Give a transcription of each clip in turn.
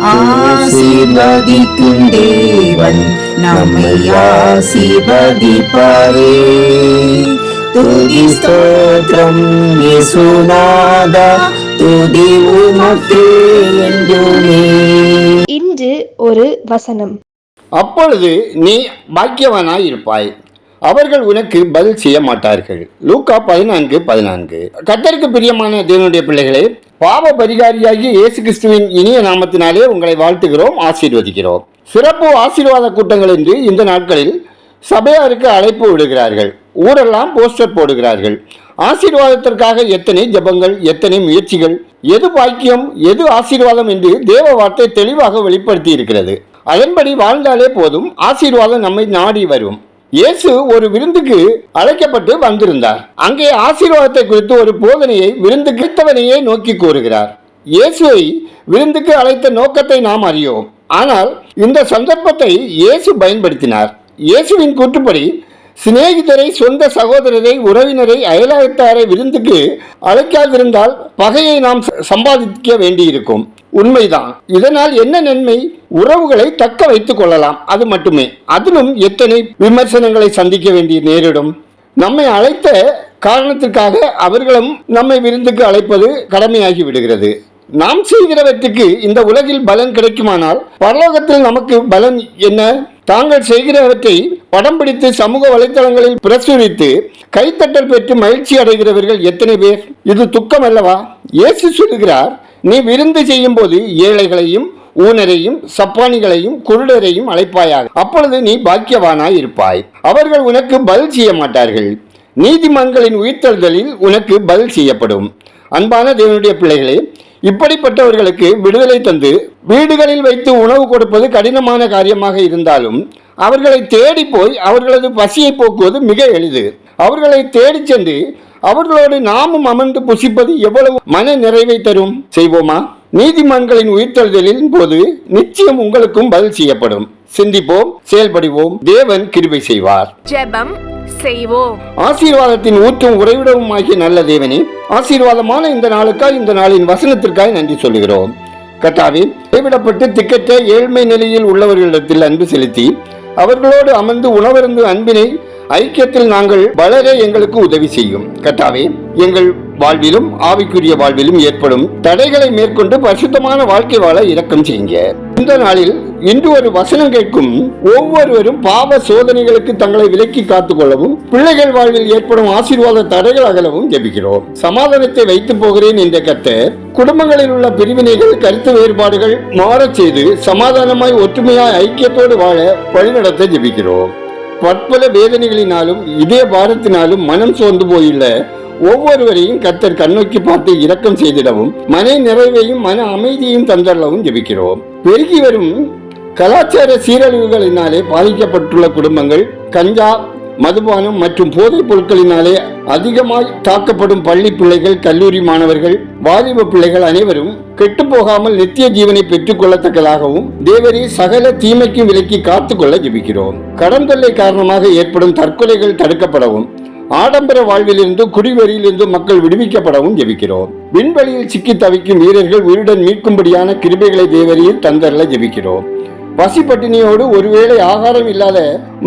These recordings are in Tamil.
ஆசீர்வதிக்கும் தேவன் நம்மை ஆசீர்வதிப்பாரே. துதி ஸ்தோத்திரம் இயேசுநாதா, துதி உமக்கே என்றுமே. இன்று ஒரு வசனம். அப்பொழுது நீ பாக்கியவானாய் இருப்பாய், அவர்கள் உனக்கு பதில் செய்ய மாட்டார்கள். லூக்கா 14:14. கர்த்தருக்கு பிரியமான தேவனுடைய பிள்ளைகளே, பாவ பரிகாரியாகிய இயேசு கிறிஸ்துவின் இனிய நாமத்தினாலே உங்களை வாழ்த்துகிறோம், ஆசீர்வதிக்கிறோம். சிறப்பு ஆசீர்வாத கூட்டங்கள் என்று இந்த நாட்களில் சபையாருக்கு அழைப்பு விடுகிறார்கள். ஊரெல்லாம் போஸ்டர் போடுகிறார்கள். ஆசீர்வாதத்திற்காக எத்தனை ஜபங்கள், எத்தனை முயற்சிகள். எது பாக்கியம், எது ஆசீர்வாதம் என்று தேவ வார்த்தை தெளிவாக வெளிப்படுத்தி இருக்கிறது. அதன்படி வாழ்ந்தாலே போதும், ஆசீர்வாதம் நம்மை நாடி வரும். இயேசு ஒரு விருந்துக்கு அழைக்கப்பட்டு வந்திருந்தார். அங்கே ஆசீர்வாதத்தை குறித்து ஒரு போதனையை விருந்துக்கு கிறிஸ்தவனையே நோக்கி கூறுகிறார். இயேசுவை விருந்துக்கு அழைத்த நோக்கத்தை நாம் அறியோம். ஆனால் இந்த சந்தர்ப்பத்தை இயேசு பயன்படுத்தினார். இயேசுவின் கூற்றுப்படி சிநேகிதரை, சொந்த சகோதரரை, உறவினரை, அயலாயத்தாரை விருந்துக்கு அழைக்காதிருந்தால் பகையை நாம் சம்பாதிக்க வேண்டியிருக்கும். உண்மைதான். இதனால் என்ன நன்மை? உறவுகளை தக்க வைத்துக் கொள்ளலாம், அது மட்டுமே. அதிலும் எத்தனை விமர்சனங்களை சந்திக்க வேண்டிய நேரிடும். நம்மை அழைத்த காரணத்திற்காக அவர்களும் நம்மை விருந்துக்கு அழைப்பது கடமையாகி விடுகிறது. நாம் செய்கிறவற்றுக்கு இந்த உலகில் பலன் கிடைக்குமானால் பரலோகத்தில் நமக்கு பலன் என்ன? தாங்கள் செய்கிறவற்றை படம் பிடித்து சமூக வலைத்தளங்களில் பிரசுரித்து கைத்தட்டல் பெற்று மகிழ்ச்சி அடைகிறவர்கள் எத்தனை பேர்? இது துக்கம் அல்லவா? இயேசு சொல்லுகிறார், நீ விருந்து செய்யும் போது ஏழைகளையும், ஊனரையும், சப்பானிகளையும், குருடரையும் அழைப்பாயாக. அப்பொழுது நீ பாக்கியவானாய் இருப்பாய், அவர்கள் உனக்கு பதில் செய்ய மாட்டார்கள். நீதிமன்களின் உயிர்த்தெழுதலில் உனக்கு பதில் செய்யப்படும். அன்பான தேவனுடைய பிள்ளைகளே, இப்படிப்பட்டவர்களுக்கு விடுதலை தந்து வீடுகளில் வைத்து உணவு கொடுப்பது கடினமான காரியமாக இருந்தாலும் அவர்களை தேடி போய் அவர்களது பசியை போக்குவது மிக எளிது. அவர்களை தேடி சென்று அவர்களோடு நாமும் அமர்ந்து புசிப்பது எவ்வளவு மன நிறைவை தரும். செய்வோமா? நீதிமன்களின் உயிர்த்தெழுதலின் போது நிச்சயம் உங்களுக்கும் பதில் செய்யப்படும். சிந்திப்போம், செயல்படுவோம். தேவன் கிருபை செய்வார். ஜெபம் செய்வோம். ஆசீர்வாதத்தின் ஊற்றும் உறைவிடவும் ஆகிய நல்ல தேவனே, ஆசீர்வாதமான இந்த நாளுக்காய், இந்த நாளின் வசனத்திற்காய் நன்றி சொல்லுகிறோம். கர்த்தாவே, கைவிடப்பட்டு திக்கற்ற ஏழ்மை நிலையில் உள்ளவர்களிடத்தில் அன்பு செலுத்தி அவர்களோடு அமர்ந்து உணவருந்து அன்பினை ஐக்கியத்தில் நாங்கள் வளர எங்களுக்கு உதவி செய்யும். கர்த்தாவே, எங்கள் வாழ்விலும் ஆவிக்குரிய வாழ்விலும் ஏற்படும் தடைகளை மேற்கொண்டு பரிசுத்தமான வாழ்க்கை வாழ இரக்கம் செய்யுங்க. இந்த நாளில் இன்று ஒரு வசனம் கேட்கும் ஒவ்வொருவரும் பாவ சோதனைகளுக்கு தங்களை விலக்கி காத்துக் கொள்ளவும், பிள்ளைகள் வாழ்வில் ஏற்படும் ஆசீர்வாத தடைகள் அகலவும் ஜெபிக்கிறோம். சமாதானத்தை வைத்து போகிறேன் என்ற கர்த்தர் குடும்பங்களில் உள்ள பிரிவினைகள், கருத்து வேறுபாடுகள் மாறச் செய்து சமாதானமாய் ஒற்றுமையாய் ஐக்கியத்தோடு வாழ வழிநடத்த ஜெபிக்கிறோம். பற்பல வேதனைகளினாலும் இதய பாரத்தினாலும் மனம் சோர்ந்து போயுள்ள ஒவ்வொருவரையும் கர்த்தர் கண்ணோக்கி பார்த்து இரக்கம் செய்திடவும், மன நிறைவையும் மன அமைதியையும் தந்தரவும் ஜெபிக்கிறோம். பெருகி வரும் கலாச்சார சீரழிவுகளினாலே பாதிக்கப்பட்டுள்ள குடும்பங்கள், கஞ்சா, மதுபானம் மற்றும் போதைப் பொருட்களினாலே அதிகமாய் தாக்கப்படும் பள்ளி பிள்ளைகள், கல்லூரி மாணவர்கள், வாலிப பிள்ளைகள் அனைவரும் கெட்டு போகாமல் நித்திய ஜீவனை பெற்றுக் கொள்ளத்தக்கதாகவும் தேவரே சகல தீமைக்கும் விலக்கி காத்துக்கொள்ள ஜெபிக்கிறோம். கடன் தொல்லை காரணமாக ஏற்படும் தற்கொலைகள் தடுக்கப்படவும், ஆடம்பர வாழ்விலிருந்து குடிவெறியிலிருந்து மக்கள் விடுவிக்கப்படவும் ஜெபிக்கிறோம். விண்வெளியில் சிக்கி தவிக்கும் வீரர்கள் உயிருடன் மீட்கும்படியான கிருபைகளை தேவரீர் தந்தரல ஜெபிக்கிறோம். பசிப்பட்டினியோடு ஒருவேளை ஆகாரம் இல்லாத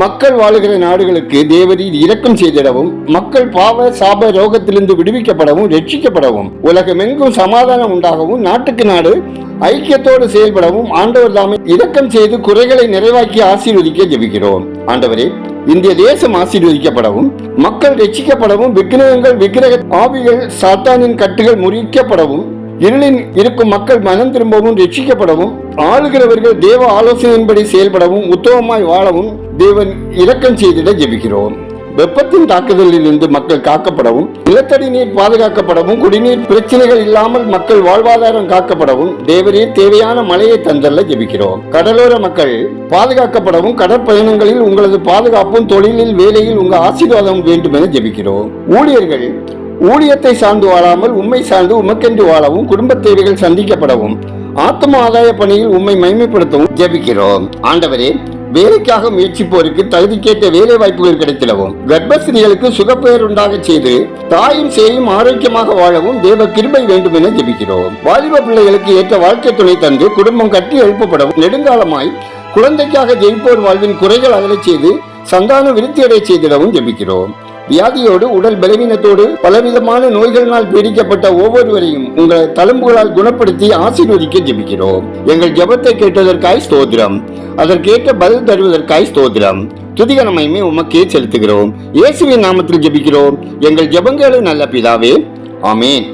மக்கள் வாழுகிற நாடுகளுக்கு தேவரீர் இரக்கம் செய்திடவும், மக்கள் பாவ சாப ரோகத்திலிருந்து விடுவிக்கப்படவும் ரட்சிக்கப்படவும், உலகமெங்கும் சமாதானம் உண்டாகவும், நாட்டுக்கு நாடு ஐக்கியத்தோடு செயல்படவும் ஆண்டவர் தாமே இரக்கம் செய்து குறைகளை நிறைவாக்கி ஆசீர்வதிக்க ஜெபிக்கிறோம். ஆண்டவரே, இந்திய தேசம் ஆசீர்வதிக்கப்படவும், மக்கள் ரட்சிக்கப்படவும், விக்கிரகங்கள், விக்கிரக ஆவிகள், சாத்தானின் கட்டுகள் முறிக்கப்படவும், இருளில் இருக்கும் மக்கள் மனம் திரும்பவும் ரட்சிக்கப்படவும், ஆளுகிறவர்கள் தேவ ஆலோசனையின்படி செயல்படவும், உத்தமமாய் வாழவும் தேவன் இரக்கம் செய்திட ஜெபிக்கிறோம். வெப்பத்தின் தாக்குதலில் இருந்து மக்கள் காக்கப்படவும், நிலத்தடி நீர் பாதுகாக்கப்படவும், குடிநீர் பிரச்சனைகள் இல்லாமல் மக்கள் வாழ்வாதாரம் காக்கப்படவும் தேவரீர் தேவையான மழையை தந்தல்ல ஜெபிக்கிறோம். கடலோர மக்கள் பாதுகாக்கப்படவும், கடற்பயணங்களில் உங்களது பாதுகாப்பும், தொழிலில் வேலையில் உங்க ஆசீர்வாதம் வேண்டும் என ஜெபிக்கிறோம். ஊழியர்கள் ஊழியத்தை சார்ந்து வாழாமல் உம்மை சார்ந்து உமக்கென்று வாழவும், குடும்ப தேவைகள் சந்திக்கப்படவும், ஆத்ம ஆதாய பணியில் உம்மை மைமைப்படுத்தவும் ஜெபிக்கிறோம். ஆண்டவரே, வேலைக்காக முயற்சிப்போருக்கு தகுதிக்கேற்ற வேலை வாய்ப்புகள் கிடைத்திடவும், கர்ப்பஸ்திரிகளுக்கு சுகப்பெயர் உண்டாக செய்து தாயும் சேயும் ஆரோக்கியமாக வாழவும் தேவ கிருபை வேண்டும் என ஜெபிக்கிறோம். வாலிப பிள்ளைகளுக்கு ஏற்ற வாழ்க்கை துணை தந்து குடும்பம் கட்டி எழுப்பப்படவும், நெடுங்காலமாய் குழந்தைக்காக ஜெயிப்போர் வாழ்வின் குறைகள் அகலச் செய்து சந்தான விருத்தியடை செய்திடவும் ஜெபிக்கிறோம். வியாதியோடு உடல் பலவீனத்தோடு பலவிதமான நோய்களினால் பீடிக்கப்பட்ட ஒவ்வொருவரையும் உங்கள் தழும்புகளால் குணப்படுத்தி ஆசீர்வதிக்க ஜெபிக்கிறோம். எங்கள் ஜெபத்தை கேட்டதற்காய் ஸ்தோத்திரம். அதற்கேற்ற பதில் தருவதற்காய் ஸ்தோத்திரம். துதிகனமையுமே உமக்கே செலுத்துகிறோம். இயேசுவின் நாமத்தில் ஜெபிக்கிறோம் எங்கள் ஜெபங்களை நல்ல பிதாவே, ஆமேன்.